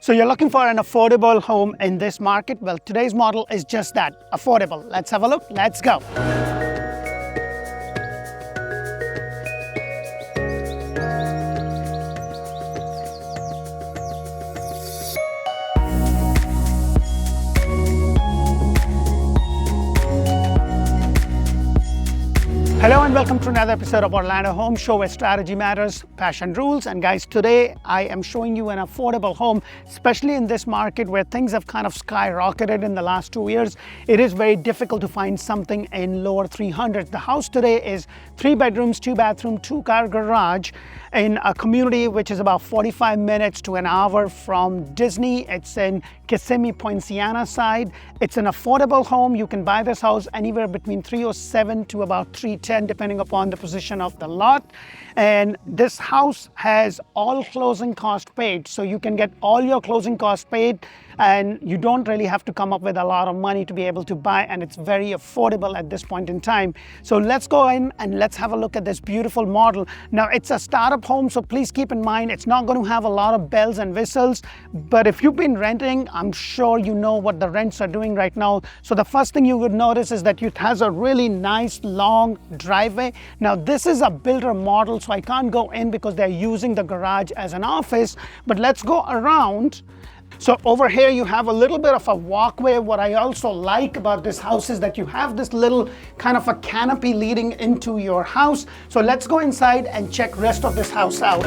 So you're looking for an affordable home in this market? Well, today's model is just that, affordable. Let's have a look. Let's go. Hello and welcome to another episode of Orlando Home Show, where strategy matters, passion rules. And guys, today I am showing you an affordable home, especially in this market where things have kind of skyrocketed in the last 2 years. It is very difficult to find something in lower 300s. The house today is 3 bedrooms, 2 bathroom, 2-car garage in a community which is about 45 minutes to an hour from Disney. It's in Kissimmee, Poinciana side. It's an affordable home. You can buy this house anywhere between 307 to about 310, depending upon the position of the lot. And this house has all closing costs paid. So you can get all your closing costs paid and you don't really have to come up with a lot of money to be able to buy, and it's very affordable at this point in time. So let's go in and let's have a look at this beautiful model. Now, it's a startup home, so please keep in mind it's not going to have a lot of bells and whistles, but if you've been renting, I'm sure you know what the rents are doing right now. So the first thing you would notice is that it has a really nice long driveway. Now, this is a builder model, so I can't go in because they're using the garage as an office, but let's go around. So over here you have a little bit of a walkway. What I also like about this house is that you have this little kind of a canopy leading into your house. So let's go inside and check rest of this house out.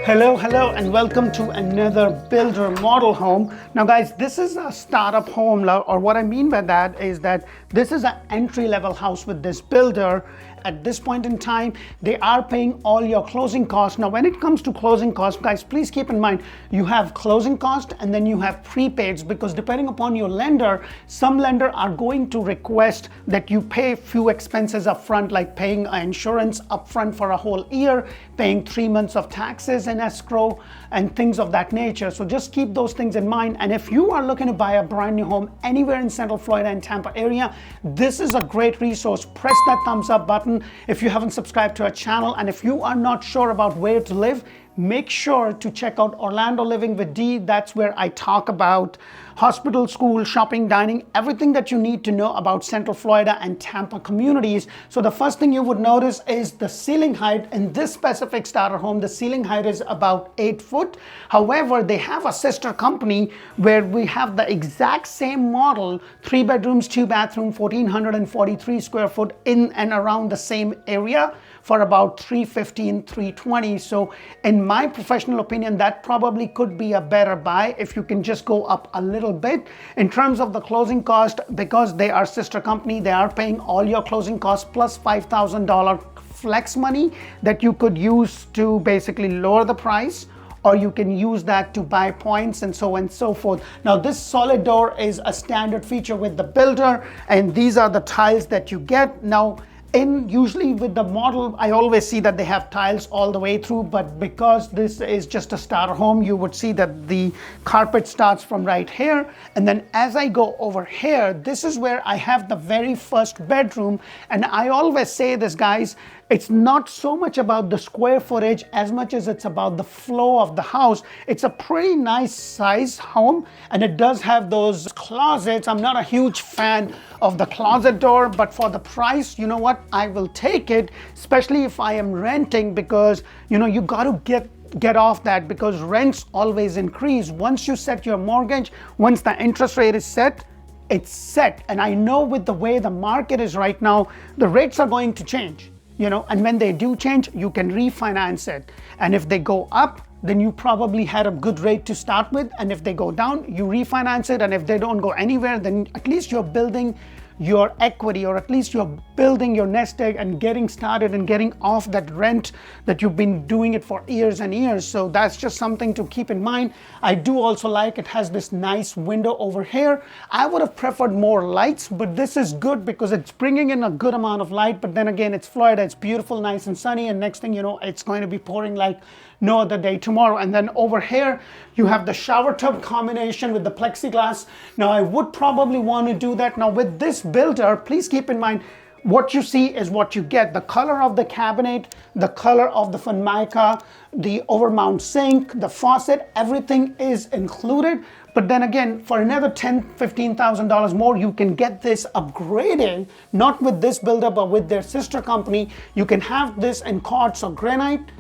Hello, and welcome to another builder model home. Now guys, this is a startup home, or what I mean by that is that this is an entry-level house with this builder. At this point in time, they are paying all your closing costs. Now, when it comes to closing costs, guys, please keep in mind, you have closing cost and then you have prepaids, because depending upon your lender, some lender are going to request that you pay few expenses up front, like paying insurance up front for a whole year, paying 3 months of taxes and escrow and things of that nature. So just keep those things in mind. And if you are looking to buy a brand new home anywhere in Central Florida and Tampa area, this is a great resource. Press that thumbs up button if you haven't subscribed to our channel, and if you are not sure about where to live, make sure to check out Orlando Living with D. That's where I talk about hospital, school, shopping, dining, everything that you need to know about Central Florida and Tampa communities. So the first thing you would notice is the ceiling height. In this specific starter home, the ceiling height is about 8 foot. However, they have a sister company where we have the exact same model, 3 bedrooms, 2 bathroom, 1,443 square foot in and around the same area for about $315, $320. So in my professional opinion, that probably could be a better buy if you can just go up a little bit. In terms of the closing cost, because they are sister company, they are paying all your closing costs plus $5,000 flex money that you could use to basically lower the price, or you can use that to buy points and so on and so forth. Now, this solid door is a standard feature with the builder, and these are the tiles that you get. Now, usually with the model, I always see that they have tiles all the way through, but because this is just a starter home, you would see that the carpet starts from right here. And then as I go over here, this is where I have the very first bedroom. And I always say this, guys, it's not so much about the square footage as much as it's about the flow of the house. It's a pretty nice size home, and it does have those closets. I'm not a huge fan of the closet door, but for the price, you know what, I will take it, especially if I am renting, because you know, you got to get off that, because rents always increase. Once you set your mortgage, once the interest rate is set, it's set. And I know with the way the market is right now, the rates are going to change. You know, and when they do change, you can refinance it. And if they go up, then you probably had a good rate to start with. And if they go down, you refinance it. And if they don't go anywhere, then at least you're building your equity, or at least you're building your nest egg and getting started and getting off that rent that you've been doing it for years and years. So that's just something to keep in mind. I do also like it has this nice window over here. I would have preferred more lights, but this is good because it's bringing in a good amount of light. But then again, it's Florida, it's beautiful, nice and sunny, and next thing you know, it's going to be pouring like no other day tomorrow. And then over here, you have the shower tub combination with the plexiglass. Now, I would probably want to do that. Now, with this builder, please keep in mind, what you see is what you get. The color of the cabinet, the color of the Formica, the overmount sink, the faucet, everything is included. But then again, for another $10,000, $15,000 more, you can get this upgraded, not with this builder, but with their sister company. You can have this in quartz or granite,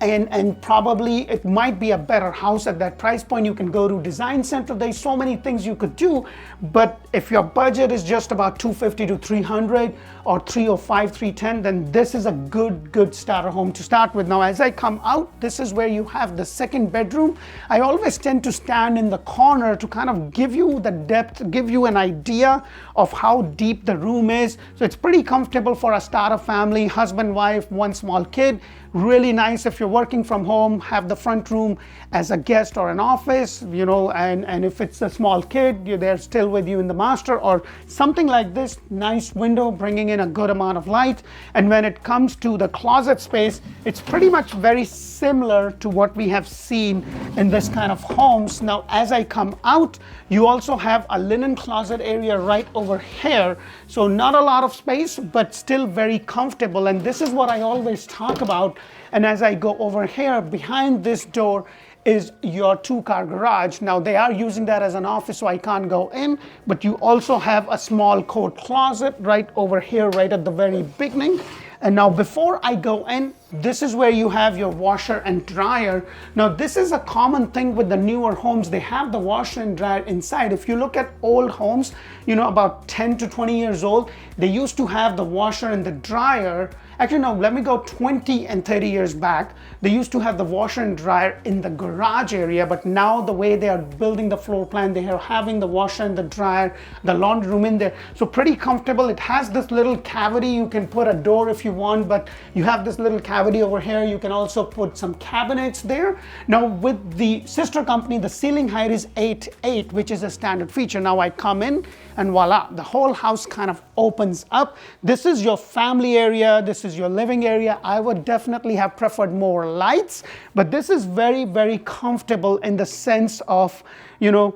and probably it might be a better house at that price point. You can go to Design Center. There's so many things you could do, but if your budget is just about $250 to $300 or $305, $310, then this is a good starter home to start with. Now, as I come out, this is where you have the second bedroom. I always tend to stand in the corner to kind of give you the depth, give you an idea of how deep the room is. So it's pretty comfortable for a starter family, husband, wife, one small kid. Really nice if you're working from home, have the front room as a guest or an office, you know, and if it's a small kid, they're still with you in the master or something like this. Nice window bringing in a good amount of light. And when it comes to the closet space, it's pretty much very similar to what we have seen in this kind of homes. Now, as I come out, you also have a linen closet area right over here. So not a lot of space, but still very comfortable. And this is what I always talk about. And as I go over here, behind this door is your 2-car garage. Now, they are using that as an office, so I can't go in, but you also have a small coat closet right over here, right at the very beginning. And now, before I go in, this is where you have your washer and dryer. Now, this is a common thing with the newer homes. They have the washer and dryer inside. If you look at old homes, you know, about 10 to 20 years old, they used to have the washer and the dryer. Actually, no, let me go 20 and 30 years back. They used to have the washer and dryer in the garage area, but now the way they are building the floor plan, they are having the washer and the dryer, the laundry room in there. So pretty comfortable. It has this little cavity. You can put a door if you want, but you have this little cavity over here. You can also put some cabinets there. Now, with the sister company, the ceiling height is 8'8", which is a standard feature. Now I come in and voila, the whole house kind of opens up. This is your family area. This is your living area. I would definitely have preferred more lights, but this is very comfortable in the sense of, you know,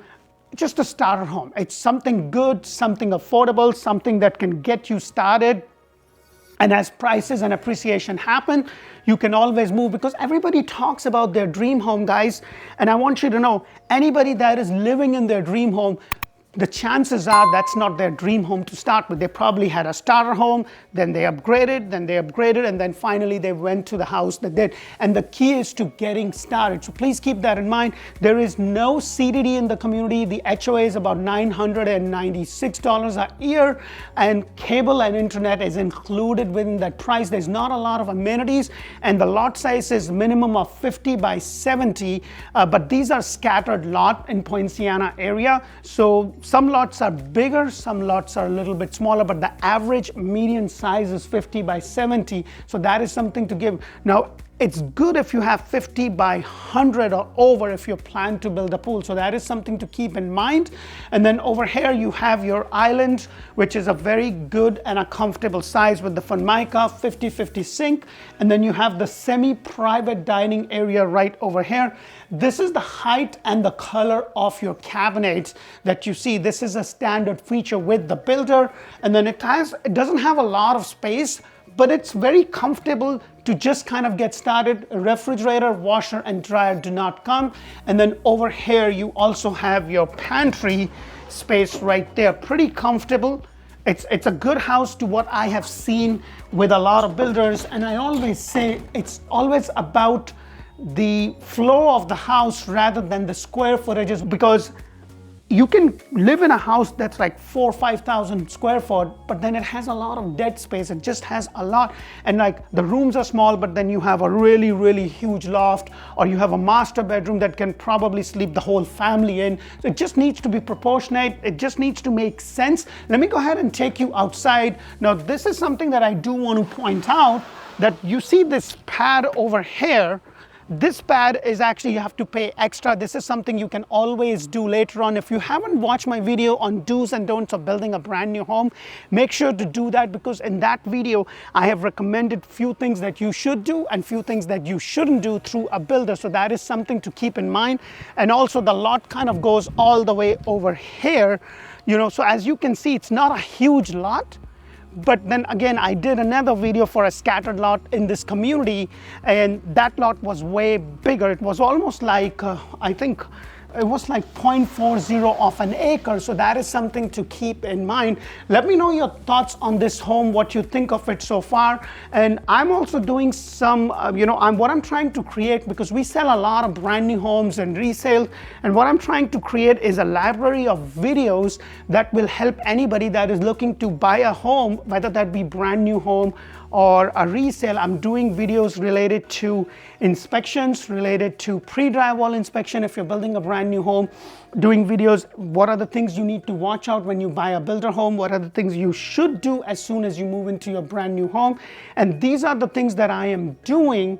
just a starter home. It's something good, something affordable, something that can get you started. And as prices and appreciation happen, you can always move, because everybody talks about their dream home, guys. And I want you to know, anybody that is living in their dream home, the chances are that's not their dream home to start with. They probably had a starter home, then they upgraded, and then finally they went to the house that did. And the key is to getting started. So please keep that in mind. There is no CDD in the community. The HOA is about $996 a year, and cable and internet is included within that price. There's not a lot of amenities, and the lot size is minimum of 50 by 70, but these are scattered lot in Poinciana area. So some lots are bigger, some lots are a little bit smaller, but the average median size is 50 by 70. So that is something to give. Now, it's good if you have 50 by 100 or over if you plan to build a pool. So that is something to keep in mind. And then over here you have your island, which is a very good and a comfortable size with the Formica 50/50 sink. And then you have the semi-private dining area right over here. This is the height and the color of your cabinets that you see. This is a standard feature with the builder. And then it doesn't have a lot of space, but it's very comfortable to just kind of get started. A refrigerator, washer, and dryer do not come. And then over here, you also have your pantry space right there. Pretty comfortable. It's a good house to what I have seen with a lot of builders. And I always say it's always about the flow of the house rather than the square footages, because you can live in a house that's like 4,000 or 5,000 square foot, but then it has a lot of dead space. It just has a lot. And like the rooms are small, but then you have a really huge loft, or you have a master bedroom that can probably sleep the whole family in. So it just needs to be proportionate. It just needs to make sense. Let me go ahead and take you outside. Now, this is something that I do want to point out, that you see this pad over here. This pad is actually, you have to pay extra. This is something you can always do later on. If you haven't watched my video on do's and don'ts of building a brand new home, make sure to do that, because in that video I have recommended few things that you should do and few things that you shouldn't do through a builder. So that is something to keep in mind. And also the lot kind of goes all the way over here, so as you can see, it's not a huge lot. But then again, I did another video for a scattered lot in this community, and that lot was way bigger. It was almost like, I think it was like 0.40 of an acre. So that is something to keep in mind. Let me know your thoughts on this home, what you think of it so far. And I'm also doing some, what I'm trying to create, because we sell a lot of brand new homes and resale. And what I'm trying to create is a library of videos that will help anybody that is looking to buy a home, whether that be brand new home or a resale. I'm doing videos related to inspections, related to pre-drywall inspection if you're building a brand new home, doing videos, what are the things you need to watch out when you buy a builder home, what are the things you should do as soon as you move into your brand new home. And these are the things that I am doing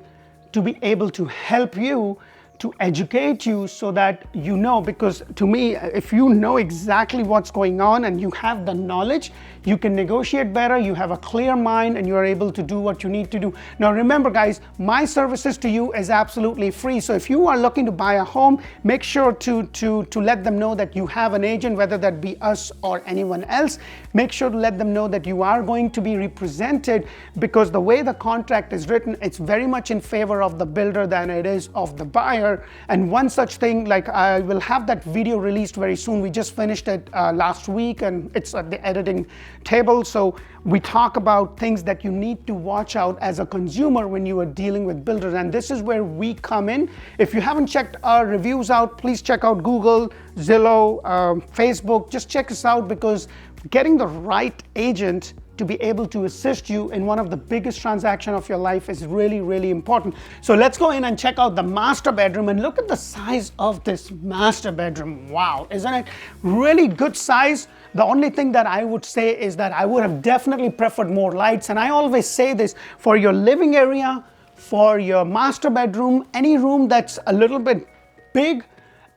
to be able to help you, to educate you, so that you know, because to me, if you know exactly what's going on and you have the knowledge, you can negotiate better, you have a clear mind, and you're able to do what you need to do. Now remember guys, my services to you is absolutely free. So if you are looking to buy a home, make sure to let them know that you have an agent, whether that be us or anyone else. Make sure to let them know that you are going to be represented, because the way the contract is written, it's very much in favor of the builder than it is of the buyer. And one such thing, like I will have that video released very soon. We just finished it last week, and it's at the editing table. So we talk about things that you need to watch out as a consumer when you are dealing with builders. And this is where we come in. If you haven't checked our reviews out, please check out Google, Zillow, Facebook. Just check us out, because getting the right agent to be able to assist you in one of the biggest transactions of your life is really, really important. So let's go in and check out the master bedroom, and look at the size of this master bedroom. Wow, isn't it really good size? The only thing that I would say is that I would have definitely preferred more lights. And I always say this, for your living area, for your master bedroom, any room that's a little bit big,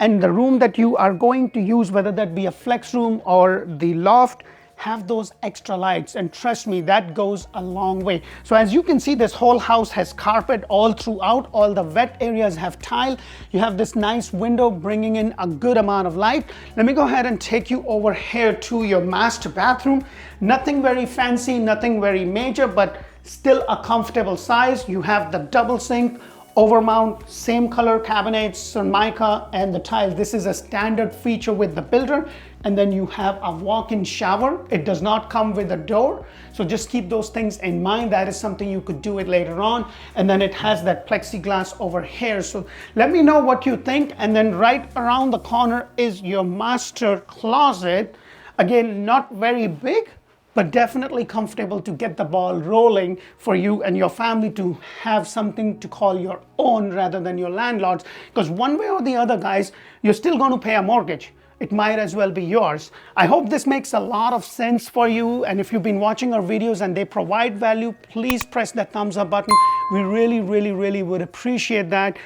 and the room that you are going to use, whether that be a flex room or the loft, have those extra lights, and trust me, that goes a long way. So as you can see, this whole house has carpet all throughout. All the wet areas have tile. You have this nice window bringing in a good amount of light. Let me go ahead and take you over here to your master bathroom. Nothing very fancy, nothing very major, but still a comfortable size. You have the double sink, overmount, same color cabinets, Ceramica, and the tiles. This is a standard feature with the builder. And then you have a walk-in shower. It does not come with a door. So just keep those things in mind. That is something you could do it later on. And then it has that plexiglass over here. So let me know what you think. And then right around the corner is your master closet. Again, not very big, but definitely comfortable to get the ball rolling for you and your family to have something to call your own rather than your landlord's. Because one way or the other, guys, you're still going to pay a mortgage. It might as well be yours. I hope this makes a lot of sense for you. And if you've been watching our videos and they provide value, please press that thumbs up button. We really, really, really would appreciate that.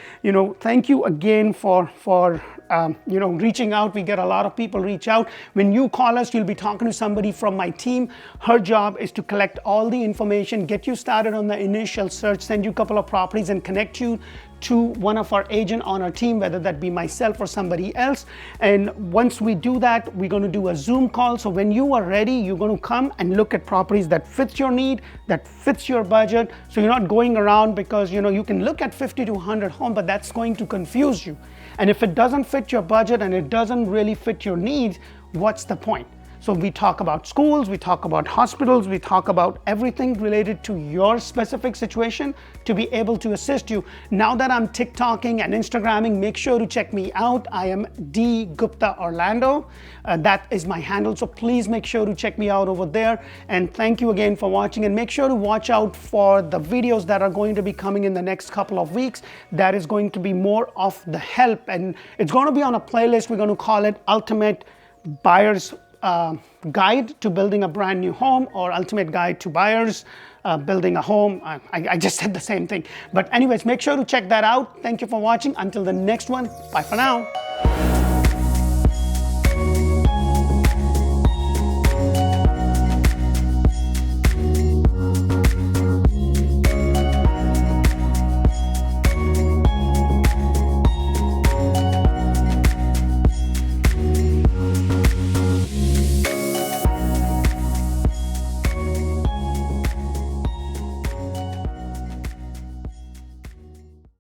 Thank you again for reaching out. We get a lot of people reach out. When you call us, you'll be talking to somebody from my team. Her job is to collect all the information, get you started on the initial search, send you a couple of properties, and connect you to one of our agents on our team, whether that be myself or somebody else. And once we do that, we're going to do a Zoom call. So when you are ready, you're going to come and look at properties that fits your need, that fits your budget. So you're not going around, because you can look at 50 to 100 homes, but that's going to confuse you. And if it doesn't fit your budget and it doesn't really fit your needs, what's the point? So we talk about schools, we talk about hospitals, we talk about everything related to your specific situation to be able to assist you. Now that I'm TikToking and Instagramming, make sure to check me out. I am D Gupta Orlando. That is my handle. So please make sure to check me out over there. And thank you again for watching. And make sure to watch out for the videos that are going to be coming in the next couple of weeks. That is going to be more of the help. And it's going to be on a playlist. We're going to call it Ultimate Buyer's guide to building a brand new home, or ultimate guide to buyers building a home. I just said the same thing. But anyways, make sure to check that out. Thank you for watching. Until the next one, bye for now.